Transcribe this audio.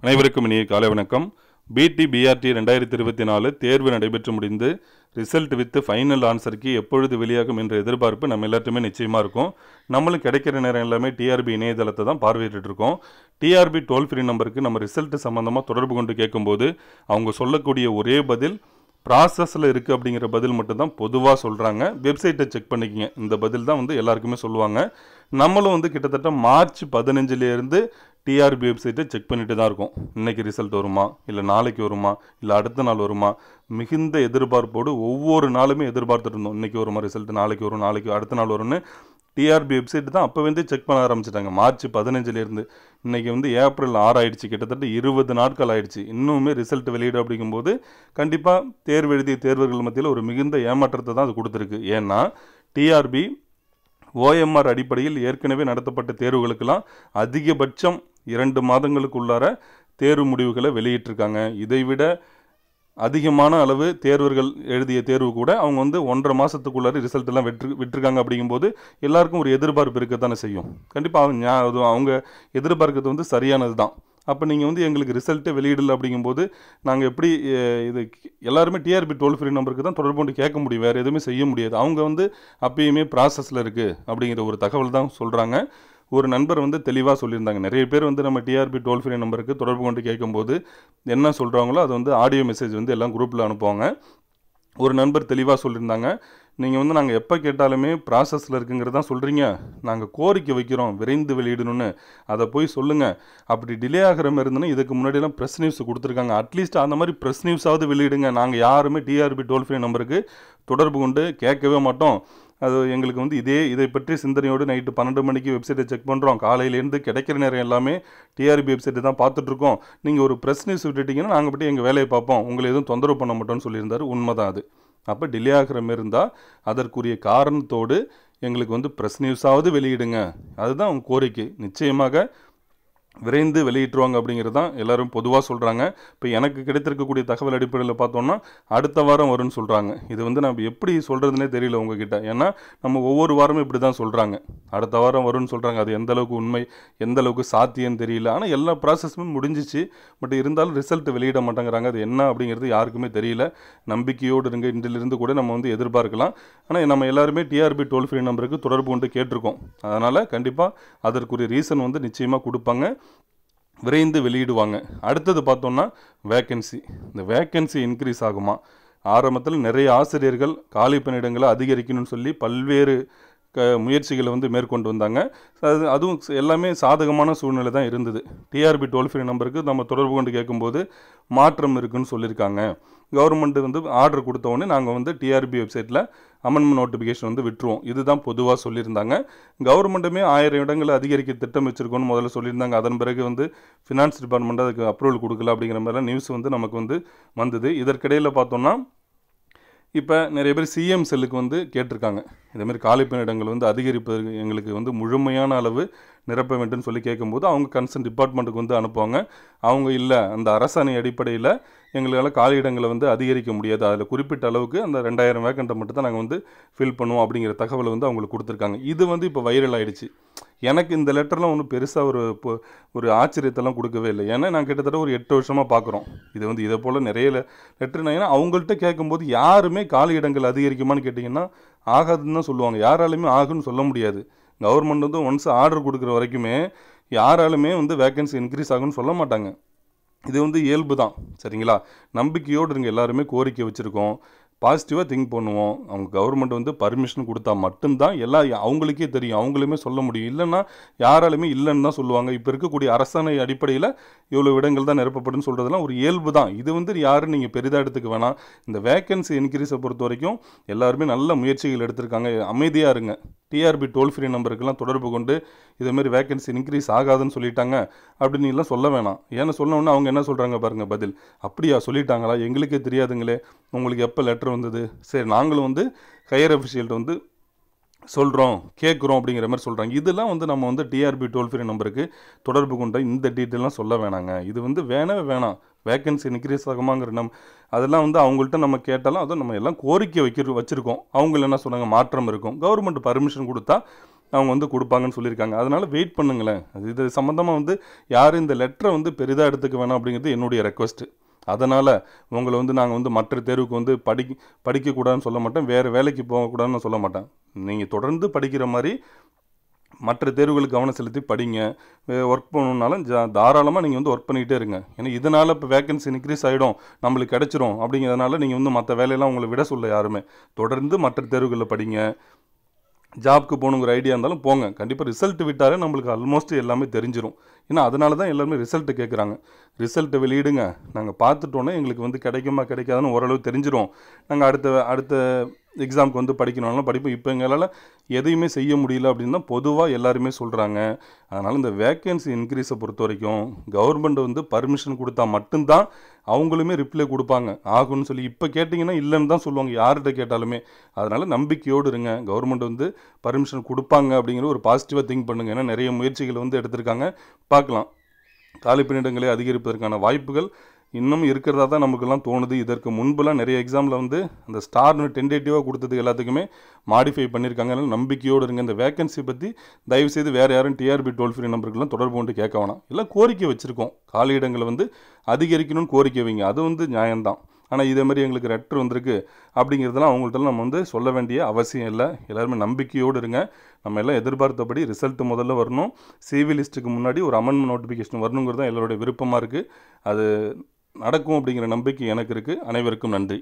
அனைவருக்கும் இனிய காலை வணக்கம். பிடி பிஆர்டி 2024 தேர்வு நடைபெற்று முடிந்து ரிசல்ட் வித் ஃபைனல் ஆன்சருக்கு எப்பொழுது வெளியாகும் என்ற எதிர்பார்ப்பு நம்ம எல்லாத்துமே நிச்சயமாக இருக்கும். நம்மளும் கிடைக்கிற நேரம் எல்லாமே டிஆர்பி இணையதளத்தை தான் பார்வையிட்டு இருக்கோம். டிஆர்பி டோல் ஃப்ரீ நம்பருக்கு நம்ம ரிசல்ட் சம்மந்தமாக தொடர்பு கொண்டு கேட்கும்போது அவங்க சொல்லக்கூடிய ஒரே பதில் ப்ராசஸில் இருக்குது அப்படிங்கிற பதில் மட்டும்தான் பொதுவாக சொல்கிறாங்க. வெப்சைட்டை செக் பண்ணிக்கங்க, இந்த பதில் தான் எல்லாருக்குமே சொல்லுவாங்க. நம்மளும் கிட்டத்தட்ட மார்ச் 15லேருந்து டிஆர்பி வெப்சைட்டை செக் பண்ணிட்டு தான் இருக்கும். இன்றைக்கி ரிசல்ட் வருமா, இல்லை நாளைக்கு வருமா, இல்லை அடுத்த நாள் வருமா, மிகுந்த எதிர்பார்ப்போடு ஒவ்வொரு நாளுமே எதிர்பார்த்துட்டு இருந்தோம். இன்றைக்கி வருமா ரிசல்ட், நாளைக்கு வரும், நாளைக்கு அடுத்த நாள் வரும்னு டிஆர்பி வெப்சைட் தான் அப்போவே செக் பண்ண ஆரம்பிச்சிட்டாங்க. மார்ச் 15லேருந்து இன்றைக்கி ஏப்ரல் 6 ஆயிடுச்சு, கிட்டத்தட்ட 20 நாட்கள் ஆயிடுச்சு. இன்னுமே ரிசல்ட் வெளியிடு அப்படிங்கும்போது கண்டிப்பாக தேர்வு எழுதிய தேர்வர்கள் மத்தியில் ஒரு மிகுந்த ஏமாற்றத்தை தான் அது கொடுத்துருக்கு. ஏன்னா டிஆர்பி ஓஎம்ஆர் அடிப்படையில் ஏற்கனவே நடத்தப்பட்ட தேர்வுகளுக்கெல்லாம் அதிகபட்சம் 2 மாதங்களுக்குள்ளார தேர்வு முடிவுகளை வெளியிட்டிருக்காங்க. இதைவிட அதிகமான அளவு தேர்வர்கள் எழுதிய தேர்வு கூட அவங்க 1.5 மாதத்துக்குள்ளார ரிசல்ட் எல்லாம் விட்டுருக்காங்க. அப்படிங்கும்போது எல்லாருக்கும் ஒரு எதிர்பார்ப்பு இருக்கத்தானே செய்யும். கண்டிப்பாக அவங்க எதிர்பார்க்கிறது சரியானது தான். அப்போ நீங்கள் எங்களுக்கு ரிசல்ட்டே வெளியிடல அப்படிங்கும்போது நாங்கள் எப்படி இது எல்லாருமே டிஆர்பி டோல் ஃப்ரீ நம்பருக்கு தான் தொடர்பு கொண்டு கேட்க முடியும், வேறு எதுவுமே செய்ய முடியாது. அவங்க அப்பயுமே ப்ராசஸில் இருக்குது அப்படிங்கிற ஒரு தகவல் தான் சொல்கிறாங்க. ஒரு நண்பர் தெளிவாக சொல்லியிருந்தாங்க. நிறைய பேர் நம்ம டிஆர்பி டோல் ஃப்ரீ நம்பருக்கு தொடர்பு கொண்டு கேட்கும்போது என்ன சொல்கிறாங்களோ அது ஆடியோ மெசேஜ் எல்லாம் குரூப்பில் அனுப்புவாங்க. ஒரு நண்பர் தெளிவாக சொல்லியிருந்தாங்க, நீங்கள் நாங்கள் எப்போ கேட்டாலுமே ப்ராசஸில் இருக்குங்கிறது தான் சொல்கிறீங்க, நாங்கள் கோரிக்கை வைக்கிறோம் விரைந்து வெளியிடணும்னு, அதை போய் சொல்லுங்கள். அப்படி டிலே ஆகிற மாதிரி இருந்ததுன்னா இதுக்கு முன்னாடியெல்லாம் ப்ரெஸ் நியூஸ் கொடுத்துருக்காங்க, அட்லீஸ்ட் அந்த மாதிரி ப்ரெஸ் நியூஸாவது வெளியிடுங்க. நாங்கள் யாருமே டிஆர்பி டோல் ஃப்ரீ நம்பருக்கு தொடர்பு கொண்டு கேட்கவே மாட்டோம். அது எங்களுக்கு இதை பற்றி சிந்தனையோடு நைட்டு 12 மணிக்கு வெப்சைட்டை செக் பண்ணுறோம். காலையிலேருந்து கிடைக்கிற நேரம் எல்லாமே டிஆர்பி வெப்சைட்டை தான் பார்த்துட்ருக்கோம். நீங்கள் ஒரு ப்ரெஸ் நியூஸ் விட்டுட்டிங்கன்னா நாங்கள் பற்றி எங்கள் வேலையை பார்ப்போம், உங்களை எதுவும் தொந்தரவு பண்ண மாட்டோம்னு சொல்லியிருந்தார். உண்மைதான் அது. அப்போ டிலே ஆகிற மாரி இருந்தால் அதற்குரிய காரணத்தோடு எங்களுக்கு ப்ரெஸ் நியூஸாவது வெளியிடுங்க, அதுதான் அவங்க கோரிக்கை. நிச்சயமாக விரைந்து வெளியிட்டுருவாங்க அப்படிங்கிறது தான் எல்லோரும் பொதுவாக சொல்கிறாங்க. இப்போ எனக்கு கிடைத்திருக்கக்கூடிய தகவல் அடிப்படையில் பார்த்தோன்னா அடுத்த வாரம் வரும்னு சொல்கிறாங்க. இது நம்ம எப்படி சொல்கிறதுனே தெரியல உங்ககிட்ட. ஏன்னா நம்ம ஒவ்வொரு வாரமும் இப்படி தான் சொல்கிறாங்க, அடுத்த வாரம் வரும்னு சொல்கிறாங்க. அது எந்த அளவுக்கு உண்மை, எந்த அளவுக்கு சாத்தியம்னு தெரியல. ஆனால் எல்லா ப்ராசஸுமே முடிஞ்சிச்சு. பட் இருந்தாலும் ரிசல்ட் வெளியிட மாட்டேங்கிறாங்க. அது என்ன அப்படிங்கிறது யாருக்குமே தெரியல. நம்பிக்கையோடு இருங்க, இன்றிலிருந்து கூட நம்ம எதிர்பார்க்கலாம். ஆனால் நம்ம எல்லாருமே டிஆர்பி டோல் ஃப்ரீ நம்பருக்கு தொடர்பு கொண்டு கேட்டிருக்கோம். அதனால் கண்டிப்பாக அதற்குரிய ரீசன் நிச்சயமாக கொடுப்பாங்க, விரைந்து வெளியிடுவாங்க. அடுத்தது பார்த்தோன்னா வேக்கன்சி. இந்த வேக்கன்சி இன்க்ரீஸ் ஆகுமா? ஆரம்பத்தில் நிறைய ஆசிரியர்கள் காலி பணியிடங்களை அதிகரிக்கணும்னு சொல்லி பல்வேறு முயற்சிகளை மேற்கொண்டு வந்தாங்க. அதுவும் எல்லாமே சாதகமான சூழ்நிலை தான் இருந்தது. டிஆர்பி டோல் ஃப்ரீ நம்பருக்கு நம்ம தொடர்பு கொண்டு கேட்கும்போது மாற்றம் இருக்குன்னு சொல்லியிருக்காங்க. கவர்மெண்ட் ஆர்டர் கொடுத்த உடனே நாங்கள் டிஆர்பி வெப்சைட்டில் அமெண்ட்மெண்ட் நோட்டிஃபிகேஷன் விட்டுருவோம், இதுதான் பொதுவாக சொல்லியிருந்தாங்க. கவர்மெண்ட்டுமே 1000 இடங்களை அதிகரிக்க திட்டம் வச்சுருக்கோன்னு முதல்ல சொல்லியிருந்தாங்க. அதன் பிறகு ஃபினான்ஸ் டிபார்ட்மெண்ட் அதுக்கு அப்ரூவல் கொடுக்கல அப்படிங்கிற மாதிரிலாம் நியூஸ் நமக்கு வந்தது. இதற்கிடையில் பார்த்தோன்னா இப்போ நிறைய பேர் சிஎம் செல்லுக்கு கேட்டிருக்காங்க, இதேமாதிரி காலி பணியிடங்கள் அதிகரிப்பதற்கு எங்களுக்கு முழுமையான அளவு நிரப்ப வேண்டும்னு சொல்லி கேட்கும்போது அவங்க கன்சர்ன் டிபார்ட்மெண்ட்டுக்கு அனுப்புவாங்க. அவங்க இல்லை, அந்த அரசாணை அடிப்படையில் எங்களால் காலியிடங்களை அதிகரிக்க முடியாது, அதில் குறிப்பிட்ட அளவுக்கு அந்த 2000 வேக்கண்ட்டை மட்டும் தான் நாங்கள் ஃபில் பண்ணுவோம் அப்படிங்கிற தகவலை அவங்களுக்கு கொடுத்துருக்காங்க. இது இப்போ வைரல் ஆகிடுச்சு. எனக்கு இந்த லெட்டர்லாம் ஒன்றும் பெருசாக ஒரு ஆச்சரியத்தெல்லாம் கொடுக்கவே இல்லை. ஏன்னா நான் கிட்டத்தட்ட ஒரு 8 வருஷமாக பார்க்குறோம். இது இதை போல் நிறைய லெட்டர். ஏன்னா அவங்கள்ட்ட கேட்கும்போது யாருமே காலியிடங்கள் அதிகரிக்குமான்னு கேட்டிங்கன்னா ஆகாதுன்னு தான் சொல்லுவாங்க. யாராலுமே ஆகுன்னு சொல்ல முடியாது. கவர்மெண்ட் ஒன்ஸ் ஆர்டர் கொடுக்குற வரைக்குமே யாராலுமே வேக்கன்சி இன்க்ரீஸ் ஆகுன்னு சொல்ல மாட்டாங்க. இது இயல்பு தான், சரிங்களா? நம்பிக்கையோடு இருங்க, எல்லாருமே கோரிக்கை வச்சுருக்கோம், பாசிட்டிவாக திங்க் பண்ணுவோம். அவங்க கவர்மெண்ட் பர்மிஷன் கொடுத்தா மட்டும்தான் எல்லாம் அவங்களுக்கே தெரியும், அவங்களுமே சொல்ல முடியும். இல்லைன்னா யாராலுமே இல்லைன்னு தான் சொல்லுவாங்க. இப்போ இருக்கக்கூடிய அரசாணை அடிப்படையில் இவ்வளோ இடங்கள் தான் நிரப்பப்படுன்னு சொல்கிறதுலாம் ஒரு இயல்பு தான். இது யாரும் நீங்கள் பெரிதாக எடுத்துக்க வேணாம். இந்த வேக்கன்சி இன்க்ரீஸை பொறுத்த வரைக்கும் எல்லாருமே நல்ல முயற்சிகள் எடுத்திருக்காங்க. அமைதியாக இருங்க. டிஆர்பி டோல் ஃப்ரீ நம்பருக்கெல்லாம் தொடர்பு கொண்டு இதேமாரி வேக்கன்சி இன்க்ரீஸ் ஆகாதுன்னு சொல்லிட்டாங்க அப்படின்னு எல்லாம் சொல்ல வேணாம். ஏன்னா சொன்னோன்னே அவங்க என்ன சொல்கிறாங்க பாருங்கள் பதில், அப்படியா சொல்லிட்டாங்களா, எங்களுக்கே தெரியாதுங்களே, உங்களுக்கு எப்போ லெட்டர் வந்தது, சரி நாங்களும் ஹையர் அஃபிஷியல்கிட்ட சொல்கிறோம் கேட்குறோம் அப்படிங்கிற மாதிரி சொல்கிறாங்க. இதெல்லாம் நம்ம டிஆர்பி டோல் ஃப்ரீ நம்பருக்கு தொடர்பு கொண்ட இந்த டீட்டெயிலாம் சொல்ல வேணாங்க. இது வேணவே வேணாம். வேக்கன்சி இன்க்ரீஸ் ஆகுமாங்கிற அதெல்லாம் அவங்கள்ட்ட நம்ம கேட்டாலும் அதுவும் நம்ம எல்லாம் கோரிக்கை வச்சுருக்கோம். அவங்க என்ன சொன்னாங்க, மாற்றம் இருக்கும், கவர்மெண்ட் பர்மிஷன் கொடுத்தா அவங்க வந்து கொடுப்பாங்கன்னு சொல்லியிருக்காங்க. அதனால் வெயிட் பண்ணுங்களேன். இது சம்மந்தமாக வந்து யாரும் இந்த லெட்டரை வந்து பெரிதாக எடுத்துக்க வேணாம் அப்படிங்கிறது என்னுடைய ரெக்வஸ்ட்டு. அதனால் உங்களை வந்து நாங்கள் வந்து மற்ற தேர்வுக்கு வந்து படிக்கக்கூடாதுன்னு சொல்ல மாட்டேன், வேறு வேலைக்கு போகக்கூடாதுன்னு சொல்ல மாட்டேன். நீங்கள் தொடர்ந்து படிக்கிற மாதிரி மற்ற தேர்வுகளுக்கு கவனம் செலுத்தி படிங்க. ஒர்க் பண்ணணுன்னாலும் தாராளமாக நீங்கள் வந்து ஒர்க் பண்ணிக்கிட்டே இருங்க. ஏன்னா இதனால் இப்போ வேக்கன்சி இன்க்ரீஸ் ஆகிடும், நம்மளுக்கு கிடச்சிரும் அப்படிங்கிறதுனால நீங்கள் வந்து மற்ற வேலையெல்லாம் உங்களை விட சொல்ல யாருமே. தொடர்ந்து மற்ற தேர்வுகளில் படிங்க. ஜாப்க்கு போகணுங்கிற ஐடியா இருந்தாலும் போங்க. கண்டிப்பாக ரிசல்ட் விட்டாலே நம்மளுக்கு ஆல்மோஸ்ட் எல்லாமே தெரிஞ்சிடும். ஏன்னா அதனால தான் எல்லாருமே ரிசல்ட்டு கேட்குறாங்க. ரிசல்ட்டை வெளியிடுங்க, நாங்கள் பார்த்துட்டோன்னே எங்களுக்கு வந்து கிடைக்குமா கிடைக்காதுன்னு ஓரளவு தெரிஞ்சிடும். நாங்கள் அடுத்த எக்ஸாமுக்கு வந்து படிக்கணும்னாலும் படிப்போம். இப்போ எங்களால் எதையுமே செய்ய முடியல அப்படின்னு தான் பொதுவாக எல்லாருமே சொல்கிறாங்க. அதனால் இந்த வேக்கன்சி இன்க்ரீஸை பொறுத்த வரைக்கும் கவர்மெண்ட் வந்து பர்மிஷன் கொடுத்தா மட்டும்தான் அவங்களுமே ரிப்ளை கொடுப்பாங்க. ஆகும்னு சொல்லி இப்போ கேட்டிங்கன்னா இல்லைன்னு தான் சொல்லுவாங்க யார்கிட்ட கேட்டாலுமே. அதனால் நம்பிக்கையோடு இருங்க. கவர்மெண்ட் வந்து பர்மிஷன் கொடுப்பாங்க அப்படிங்கிற ஒரு பாசிட்டிவாக திங்க் பண்ணுங்கள். ஏன்னா நிறைய முயற்சிகள் வந்து எடுத்திருக்காங்க. பார்க்கலாம். காலி பணியிடங்களை அதிகரிப்பதற்கான வாய்ப்புகள் இன்னும் இருக்கிறதா தான் நமக்கெல்லாம் தோணுது. இதற்கு முன்பெல்லாம் நிறைய எக்ஸாமில் வந்து அந்த ஸ்டார்னு டென்டேட்டிவாக கொடுத்தது எல்லாத்துக்குமே மாடிஃபை பண்ணியிருக்காங்க. அதனால் நம்பிக்கையோடு இருங்க. இந்த வேக்கன்சி பற்றி தயவுசெய்து வேறு யாரும் டிஆர்பி டோல் ஃப்ரீ நம்பருக்கெல்லாம் தொடர்பு கொண்டு கேட்க வேணாம். எல்லாம் கோரிக்கை வச்சுருக்கோம். காலி இடங்களை வந்து அதிகரிக்கணும்னு கோரிக்கை வைங்க. அது வந்து நியாயம்தான். ஆனால் இதே மாதிரி எங்களுக்கு லெட்டர் வந்திருக்கு அப்படிங்கிறதெல்லாம் அவங்கள்ட்ட நம்ம வந்து சொல்ல வேண்டிய அவசியம் இல்லை. எல்லாருமே நம்பிக்கையோடு இருங்க. நம்ம எல்லாம் எதிர்பார்த்தபடி ரிசல்ட் முதல்ல வரணும். சிவி லிஸ்ட்டுக்கு முன்னாடி ஒரு அமெண்ட்மெண்ட் நோட்டிஃபிகேஷன் வரணுங்கிறது தான் எல்லோருடைய விருப்பமாக இருக்குது. அது நடக்கும் அப்படிங்கிற நம்பிக்கை எனக்கு இருக்குது. அனைவருக்கும் நன்றி.